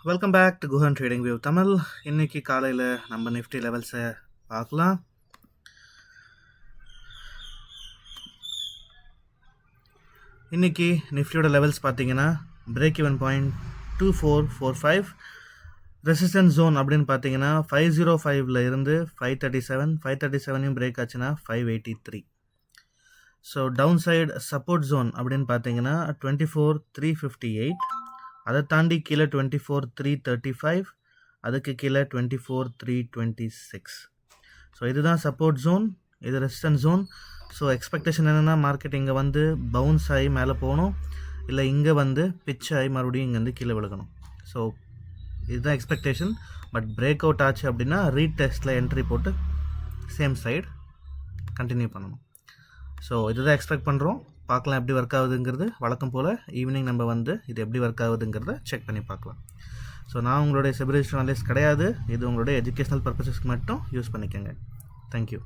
Welcome back to Guhan trading view Tamil. இன்னைக்கு காலையில் நம்ம நிஃப்டி லெவல்ஸை பார்க்கலாம். இன்னைக்கு நிஃப்டியோட லெவல்ஸ் பார்த்தீங்கன்னா break even point 2445, resistance zone அப்படின்னு பார்த்தீங்கன்னா 505 இருந்து 537, 537 பிரேக் ஆச்சுன்னா 583. So down side support zone அப்படின்னு பார்த்தீங்கன்னா 24,358, அதை தாண்டி கீழே 24,335, அதுக்கு கீழே 24,326. ஸோ இதுதான் சப்போர்ட் ஜோன், இது ரெசிஸ்டன்ஸ் ஜோன். ஸோ எக்ஸ்பெக்டேஷன் என்னென்னா மார்க்கெட் இங்கே வந்து பவுன்ஸ் ஆகி மேலே போகணும், இல்லை இங்கே வந்து பிச் ஆகி மறுபடியும் இங்கேருந்து கீழே விழுகணும். ஸோ இதுதான் எக்ஸ்பெக்டேஷன். பட் பிரேக் அவுட் ஆச்சு அப்படின்னா ரீடெஸ்ட்டில் என்ட்ரி போட்டு சேம் சைடு கண்டினியூ பண்ணணும். ஸோ இதுதான் எக்ஸ்பெக்ட் பண்ணுறோம். பார்க்கலாம் எப்படி ஒர்க் ஆகுதுங்கிறது. வழக்கம் போல் ஈவினிங் நம்ம வந்து இது எப்படி ஒர்க் ஆகுதுங்கிறத செக் பண்ணி பார்க்கலாம். ஸோ நான் உங்களுடைய செபி ரெஜிஸ்டர்ட் அனலிஸ்ட் கிடையாது, இது உங்களுடைய எஜுகேஷனல் பர்பஸஸ்க்கு மட்டும் யூஸ் பண்ணிக்கோங்க. தேங்க்யூ.